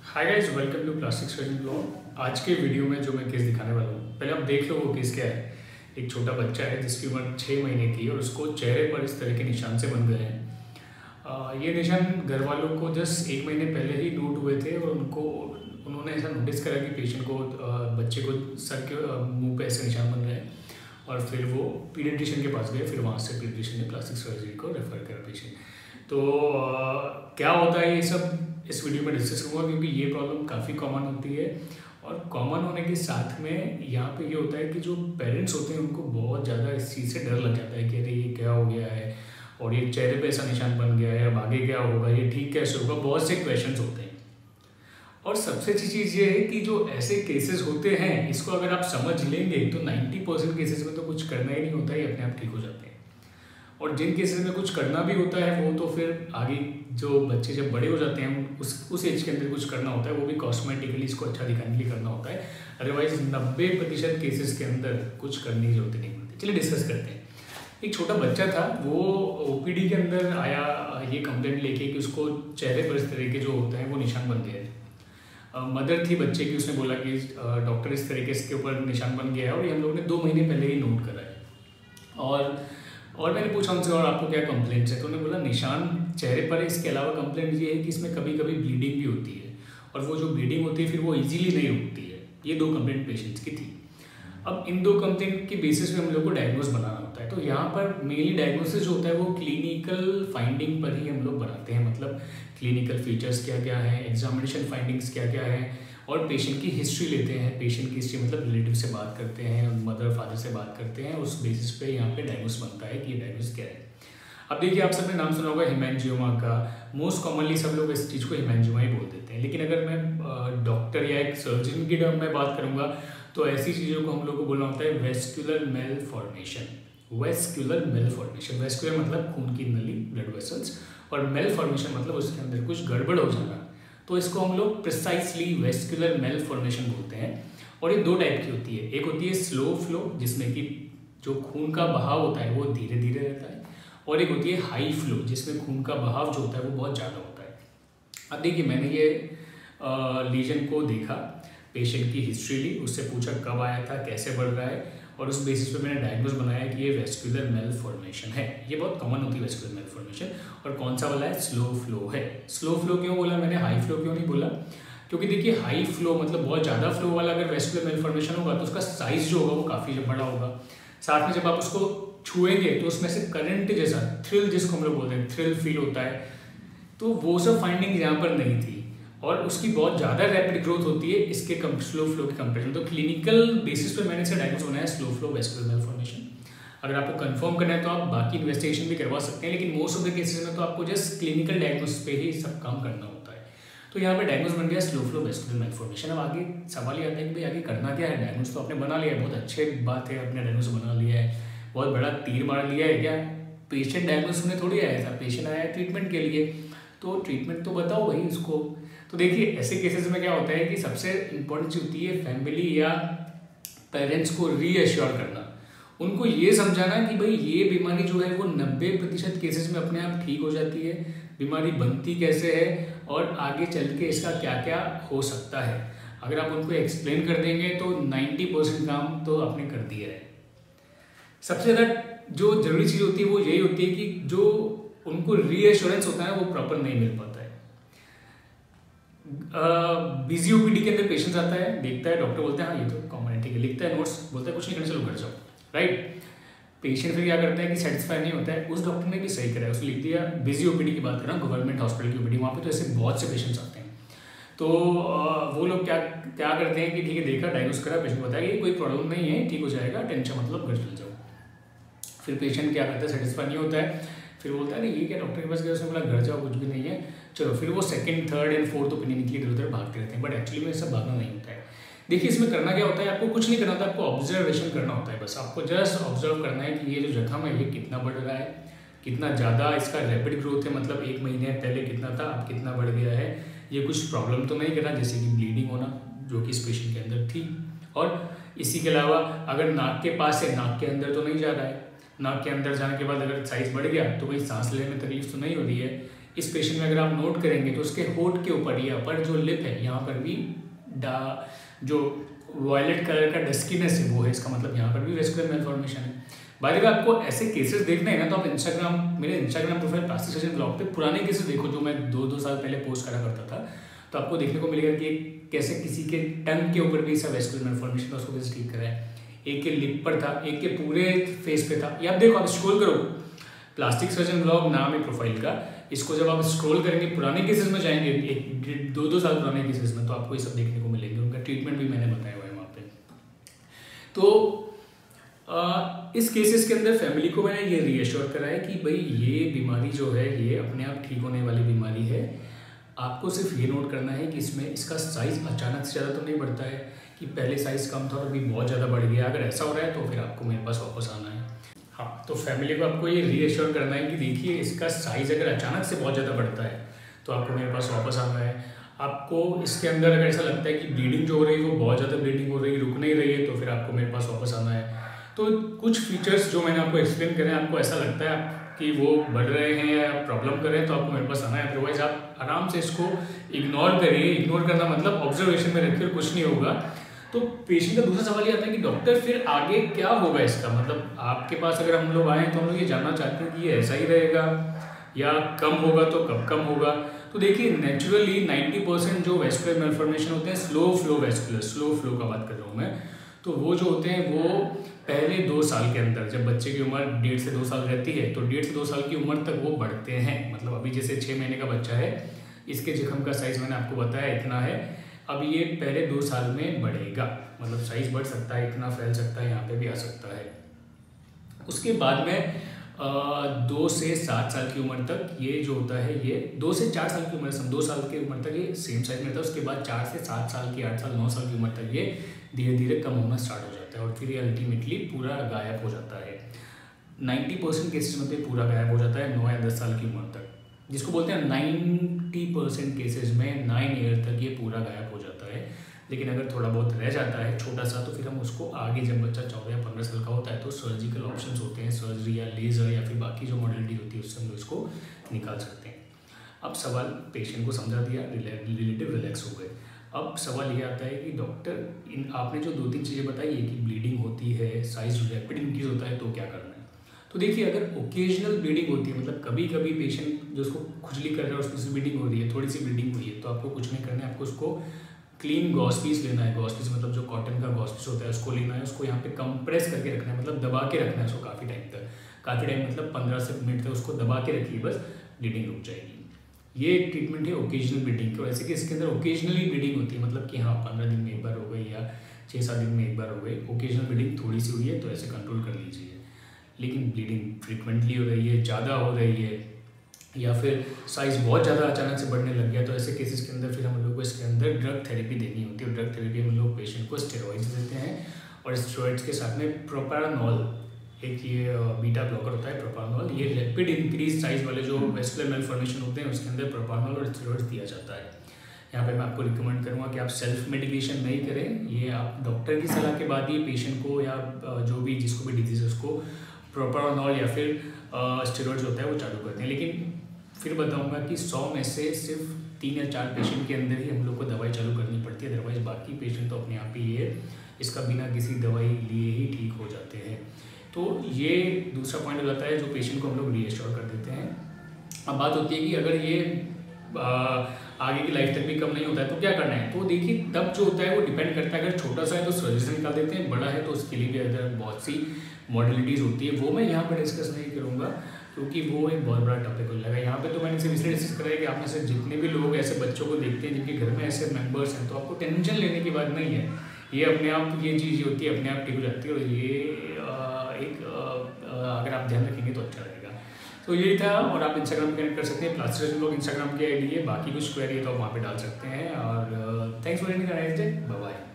Hi guys, welcome to plastic surgeon blog. आज के video में जो मैं केस दिखाने वाला हूँ, पहले आप देख लो वो केस क्या है। एक छोटा बच्चा है जिसकी उम्र 6 महीने की और उसको चेहरे पर इस तरह के निशान से बन गए हैं। ये निशान घर वालों को जस्ट 1 महीने पहले ही नोट हुए थे और उन्होंने ऐसा नोटिस करा कि पेशेंट को बच्चे को सर के मुंह पे ऐसे निशान बन रहे हैं और फिर वो पीडियाट्रिशियन के पास गए। फिर वहाँ से पीडियाट्रिशियन ने प्लास्टिक सर्जरी को रेफर करा पेशेंट। तो क्या होता है ये सब इस वीडियो में डिस्कस करूँगा, क्योंकि ये प्रॉब्लम काफ़ी कॉमन होती है। और कॉमन होने के साथ में यहाँ पे ये होता है कि जो पेरेंट्स होते हैं उनको बहुत ज़्यादा इस चीज़ से डर लग जाता है कि अरे ये क्या हो गया है और ये चेहरे पे ऐसा निशान बन गया है, अब आगे क्या होगा, ये ठीक कैसे होगा, बहुत से क्वेश्चंस होते हैं। और सबसे अच्छी चीज़ ये है कि जो ऐसे केसेस होते हैं इसको अगर आप समझ लेंगे तो 90% केसेस में तो कुछ करना ही नहीं होता है, अपने आप ठीक हो जाते हैं। और जिन केसेस में कुछ करना भी होता है वो तो फिर आगे जो बच्चे जब बड़े हो जाते हैं उस एज के अंदर कुछ करना होता है, वो भी कॉस्मेटिकली इसको अच्छा दिखाने के लिए करना होता है। अदरवाइज 90% केसेस के अंदर कुछ करने की जरूरत नहीं पड़ती। चलिए डिस्कस करते हैं। एक छोटा बच्चा था, वो ओपीडी के अंदर आया ये कंप्लेंट लेके कि उसको चेहरे पर इस तरह के जो होते हैं वो निशान बन गए थे। मदर थी बच्चे की, उसने बोला कि डॉक्टर इस तरीके इसके ऊपर निशान बन गया है और ये हम लोग ने 2 महीने पहले ही नोट करा है। और मैंने पूछा उनसे और आपको क्या कंप्लेंट्स है, तो उन्होंने बोला निशान चेहरे पर है, इसके अलावा कंप्लेंट ये है कि इसमें कभी कभी ब्लीडिंग भी होती है और वो जो ब्लीडिंग होती है फिर वो इजीली नहीं रुकती है। ये 2 कंप्लेंट पेशेंट्स की थी। अब इन 2 कंप्लेंट के बेसिस पे हम लोग को डायग्नोस बनाना होता है। तो यहाँ पर मेनली डायग्नोसिस जो होता है वो क्लिनिकल फाइंडिंग पर ही हम लोग बनाते हैं, मतलब क्लिनिकल फीचर्स क्या क्या है, एग्जामिनेशन फाइंडिंग्स क्या क्या है, और पेशेंट की हिस्ट्री लेते हैं। पेशेंट की हिस्ट्री मतलब रिलेटिव से बात करते हैं, मदर फादर से बात करते हैं, उस बेसिस पे यहाँ पे डायग्नोस बनता है कि ये डायग्नोस क्या है। अब देखिए, आप सबने नाम सुना होगा हेमेंजियोमा का। मोस्ट कॉमनली सब लोग इस चीज़ को हेमेंजियोमा ही बोल देते हैं, लेकिन अगर मैं डॉक्टर या एक सर्जन की टर्म में बात करूँगा तो ऐसी चीज़ों को हम लोग को बोलना होता है vascular malformation. Vascular malformation, vascular मतलब खून की नली, ब्लड वेसल्स, और मेलफॉर्मेशन मतलब उसके अंदर कुछ गड़बड़ हो जाना। तो इसको हम लोग प्रिसाइसली वेस्कुलर मेलफॉर्मेशन बोलते हैं। और ये 2 टाइप की होती है। एक होती है स्लो फ्लो, जिसमें कि जो खून का बहाव होता है वो धीरे धीरे रहता है, और एक होती है हाई फ्लो, जिसमें खून का बहाव जो होता है वो बहुत ज़्यादा होता है। अब देखिए, मैंने ये लीजन को देखा, पेशेंट की हिस्ट्री ली, उससे पूछा कब आया था, कैसे बढ़ रहा है, और उस बेसिस पे मैंने डायग्नोस बनाया कि ये वेस्कुलर मेलफॉर्मेशन है। ये बहुत कॉमन होती है वेस्कुलर मेलफॉर्मेशन। और कौन सा वाला है? स्लो फ्लो है। स्लो फ्लो क्यों बोला मैंने, हाई फ्लो क्यों नहीं बोला? क्योंकि देखिए, हाई फ्लो मतलब बहुत ज़्यादा फ्लो वाला अगर वेस्कुलर मेलफॉर्मेशन होगा तो उसका साइज जो होगा वो काफ़ी बड़ा होगा। साथ में जब आप उसको छुएंगे तो उसमें से करंट जैसा थ्रिल, जिसको हम लोग बोलते हैं, थ्रिल फील होता है। तो वो सब फाइंडिंग यहाँ पर नहीं थी, और उसकी बहुत ज़्यादा रैपिड ग्रोथ होती है इसके स्लो फ्लो के कंपेरिजन। तो क्लिनिकल बेसिस पे मैंने इसे डायग्नोस बनाया स्लो फ्लो वेस्कुलर मेलफॉर्मेशन। अगर आपको कंफर्म करना है तो आप बाकी इन्वेस्टिगेशन भी करवा सकते हैं, लेकिन मोस्ट ऑफ द केसेस में तो आपको जस्ट क्लिनिकल डायग्नोस पे ही सब काम करना होता है। तो यहाँ पे डायग्नोस बन गया स्लो फ्लो वेस्कुलर मेलफॉर्मेशन। अब आगे सवाल ये आता है कि भाई आगे करना क्या है। डायग्नोस तो आपने बना लिया है, बहुत अच्छी बात है, आपने डायग्नोस बना लिया है, बहुत बड़ा तीर मार लिया है। क्या पेशेंट डायग्नोस में थोड़ी आया था, पेशेंट आया है ट्रीटमेंट के लिए, तो ट्रीटमेंट तो बताओ भाई उसको। तो देखिए, ऐसे केसेस में क्या होता है कि सबसे इम्पोर्टेंट चीज़ होती है फैमिली या पेरेंट्स को रीअश्योर करना, उनको ये समझाना कि भाई ये बीमारी जो है वो 90% केसेस में अपने आप ठीक हो जाती है, बीमारी बनती कैसे है और आगे चल के इसका क्या क्या हो सकता है। अगर आप उनको एक्सप्लेन कर देंगे तो 90% काम तो आपने कर दिया है। सबसे ज़्यादा जो जरूरी चीज़ होती है वो यही होती है कि जो उनको रीअश्योरेंस होता है वो प्रॉपर नहीं मिल पाता है। बिजी ओपीडी के अंदर पेशेंट आता है, देखता है, डॉक्टर बोलते हैं हाँ ये तो कॉमन है, ठीक है, लिखता है नोट्स, बोलता है कुछ नहीं करने, चलो घर जाओ, राइट। पेशेंट फिर क्या करता है कि सेटिस्फाई नहीं होता है। उस डॉक्टर ने भी सही करा है, उसने लिख दिया। बिजी ओपीडी की बात कर रहा हूँ, गवर्नमेंट हॉस्पिटल की ओपीडी, वहाँ पे तो ऐसे बहुत से पेशेंट्स आते हैं। तो वो लोग क्या क्या करते हैं कि ठीक है, देखा, डायग्नोस करा, पेशेंट बताया कि कोई प्रॉब्लम नहीं है, ठीक हो जाएगा, टेंशन मतलब घर चल जाओ। फिर पेशेंट क्या करता है, सेटिस्फाई नहीं होता है, फिर बोलता है नहीं ये क्या, डॉक्टर के पास गया, उसने बोला घर जाओ, कुछ भी नहीं है, चलो। फिर वो 2nd, 3rd and 4th opinion के लिए इधर उधर भागते रहते हैं, बट एक्चुअली में सब भागना नहीं होता है। देखिए, इसमें करना क्या होता है, आपको कुछ नहीं करना होता, आपको ऑब्जर्वेशन करना होता है। बस आपको जस्ट ऑब्जर्व करना है कि ये जो जख्म है ये कितना बढ़ रहा है, कितना ज़्यादा इसका रैपिड ग्रोथ है, मतलब 1 महीने पहले कितना था, अब कितना बढ़ गया है, ये कुछ प्रॉब्लम तो नहीं कर रहा, जैसे कि ब्लीडिंग होना जो कि इस पेशेंट के अंदर थी। और इसी के अलावा अगर नाक के पास है, नाक के अंदर तो नहीं जा रहा है, नाक के अंदर जाने के बाद अगर साइज बढ़ गया तो कोई सांस लेने में तकलीफ तो नहीं हो रही है, इस पेशेंट में अगर आप नोट करेंगे तो उसके होठ के ऊपर या अपर जो लिप है यहाँ पर भी जो वायलेट कलर का डस्कीनेस है वो है, इसका मतलब यहाँ पर भी वेस्कुलर मेलफॉर्मेशन है। बाय द वे आपको ऐसे केसेस देखने हैं ना तो आप मेरे Instagram profile plastic surgeon blog पे पुराने केसेस देखो जो मैं 2 साल पहले पोस्ट करा करता था, तो आपको देखने को मिलेगा कि कैसे किसी के टंग के ऊपर भी ऐसा वेस्कुलर मेलफॉर्मेशन था, उसको कैसे ठीक करा है। एक के लिप पर था, एक के पूरे फेस पे था। ये आप देखो, आप स्क्रॉल करो, प्लास्टिक सर्जन ब्लॉग नाम है प्रोफाइल का, इसको जब आप स्क्रॉल करेंगे पुराने केसेस में जाएंगे, 1-2 साल पुराने केसेस में, तो आपको ये सब देखने को मिलेंगे। उनका ट्रीटमेंट भी मैंने बताया हुआ है वहाँ पे। तो इस केसेस के अंदर फैमिली को मैंने ये रीअश्योर करा है कि भाई ये बीमारी जो है ये अपने आप ठीक होने वाली बीमारी है। आपको सिर्फ ये नोट करना है कि इसमें इसका साइज़ अचानक से ज़्यादा तो नहीं बढ़ता है कि पहले साइज़ कम था और अभी बहुत ज़्यादा बढ़ गया। अगर ऐसा हो रहा है तो फिर आपको मेरे पास वापस आना है। हाँ, तो फैमिली को आपको ये रीअश्योर करना है कि देखिए इसका साइज़ अगर अचानक से बहुत ज़्यादा बढ़ता है तो आपको मेरे पास वापस आना है। आपको इसके अंदर अगर ऐसा लगता है कि ब्लीडिंग जो हो रही है वो बहुत ज़्यादा ब्लीडिंग हो रही है, रुक नहीं रही है, तो फिर आपको मेरे पास वापस आना है। तो कुछ फीचर्स जो मैंने आपको एक्सप्लेन करे, आपको ऐसा लगता है कि वो बढ़ रहे हैं या प्रॉब्लम कर रहे हैं तो आपको मेरे पास आना है। अदरवाइज आप आराम से इसको इग्नोर करिए। इग्नोर करना मतलब ऑब्जर्वेशन में रखिए, कुछ नहीं होगा। तो पेशेंट का दूसरा सवाल ये आता है कि डॉक्टर फिर आगे क्या होगा इसका, मतलब आपके पास अगर हम लोग आए तो हम लोग ये जानना चाहते हैं कि ये ऐसा ही रहेगा या कम होगा, तो कब कम होगा। तो देखिए नेचुरली 90% जो वेस्कुलर मेलफॉर्मेशन होते हैं स्लो फ्लो का बात कर रहा हूँ मैं, तो वो जो होते हैं वो पहले 2 साल के अंदर, जब बच्चे की उम्र 1.5 से 2 साल रहती है तो 1.5 से 2 साल की उम्र तक वो बढ़ते हैं। मतलब अभी जैसे 6 महीने का बच्चा है, इसके जख्म का साइज़ मैंने आपको बताया इतना है, अब ये पहले 2 साल में बढ़ेगा, मतलब साइज़ बढ़ सकता है, इतना फैल सकता है, यहाँ पे भी आ सकता है। उसके बाद में 2 से 7 साल की उम्र तक ये जो होता है ये 2 से 4 साल की उम्र, 2 साल की उम्र तक ये सेम साइज में रहता है। उसके बाद 4 से 7 साल की, 8 साल 9 साल की उम्र तक ये धीरे धीरे कम होना स्टार्ट हो जाता है और फिर ये अल्टीमेटली पूरा गायब हो जाता है। 90% केसेस में तो ये पूरा गायब हो जाता है 9 या 10 साल की उम्र तक, जिसको बोलते हैं 90% केसेस में 9 ईयर तक ये पूरा गायब हो जाता है। लेकिन अगर थोड़ा बहुत रह जाता है छोटा सा, तो फिर हम उसको आगे जब बच्चा 14 या 15 साल का होता है तो सर्जिकल ऑप्शंस होते हैं, सर्जरी या लेज़र या फिर बाकी जो मॉडलिटी होती है उससे हम इसको निकाल सकते हैं। अब सवाल पेशेंट को समझा दिया, रिलेटिव रिलैक्स हो गए। अब सवाल ये आता है कि डॉक्टर आपने जो 2-3 चीज़ें बताई है कि ब्लीडिंग होती है, साइज रैपिड इंक्रीज होता है, तो क्या करना है। तो देखिए अगर ओकेजनल ब्लीडिंग होती है, मतलब कभी कभी पेशेंट जो उसको खुजली कर रहा है उसमें से ब्लीडिंग हो रही है, थोड़ी सी ब्लीडिंग हुई है, तो आपको कुछ नहीं करना है, आपको उसको क्लीन गॉस पीस लेना है। गॉस पीस मतलब जो कॉटन का गॉस पीस होता है उसको लेना है, उसको यहाँ पे कंप्रेस करके रखना है, मतलब दबा के रखना है उसको काफ़ी टाइम तक। काफ़ी टाइम मतलब 15 से मिनट तक उसको दबा के रखिए, बस ब्लीडिंग रुक जाएगी। ये एक ट्रीटमेंट है ओकेजनल ब्लीडिंग की। वैसे कि इसके अंदर ओकेजनली ब्लीडिंग होती है, मतलब कि हाँ 15 दिन में एक बार हो गई या 6-7 दिन में एक बार हो गई। ओकेजनल ब्लीडिंग थोड़ी सी हुई है तो ऐसे कंट्रोल कर लीजिए। लेकिन ब्लीडिंग फ्रिक्वेंटली हो रही है, ज़्यादा हो रही है, या फिर साइज़ बहुत ज़्यादा अचानक से बढ़ने लग गया, तो ऐसे केसेस के अंदर फिर हम लोग को इसके अंदर ड्रग थेरेपी देनी होती है। ड्रग थेरेपी हम लोग पेशेंट को स्टेरॉइड्स देते हैं और स्टेरॉइड्स के साथ में प्रोपानॉल, एक ये बीटा ब्लॉकर होता है प्रोपानॉल। ये रैपिड इंक्रीज साइज वाले जो वेस्कुलर मेलफॉर्मेशन होते हैं उसके अंदर प्रोपानॉल और स्टेरॉइड्स दिया जाता है। यहाँ पे मैं आपको रिकमेंड करूँगा कि आप सेल्फ मेडिकेशन नहीं करें, ये आप डॉक्टर की सलाह के बाद ही पेशेंट को या जो भी जिसको भी डिजीज़ है उसको प्रोपानॉल या फिर स्टेरॉइड्स होता है वो चालू करते हैं। लेकिन फिर बताऊंगा कि 100 में से सिर्फ 3 या 4 पेशेंट के अंदर ही हम लोग को दवाई चालू करनी पड़ती है, अदरवाइज बाकी पेशेंट तो अपने आप ही ये इसका बिना किसी दवाई लिए ही ठीक हो जाते हैं। तो ये दूसरा पॉइंट हो जाता है जो पेशेंट को हम लोग रीअश्योर कर देते हैं। अब बात होती है कि अगर ये आगे की लाइफ तक भी कम नहीं होता है तो क्या करना है। तो देखिए तब जो होता है वो डिपेंड करता है, अगर छोटा सा है तो सर्जरी से निकाल देते हैं, बड़ा है तो उसके लिए भी अदर बहुत सी मॉडलिटीज़ होती है, वो मैं यहाँ पर डिस्कस नहीं करूँगा क्योंकि वो एक बहुत बड़ा टॉपिक हो जाएगा। यहाँ पे तो मैंने सिर्फ इसलिए डिस्कस करा है कि आप में से जितने भी लोग ऐसे बच्चों को देखते हैं जिनके घर में ऐसे मेंबर्स हैं, तो आपको टेंशन लेने की बात नहीं है, ये अपने आप ये चीज़ होती है, अपने आप ठीक हो जाती है। और ये अगर आप ध्यान रखेंगे तो अच्छा रहेगा। तो यही था, और आप इंस्टाग्राम पे कनेक्ट कर सकते हैं, प्लास्टिक सर्जन लोग इंस्टाग्राम की आईडी है, बाकी कुछ क्वेरी है तो आप वहाँ पे डाल सकते हैं। और thanks for any, bye bye.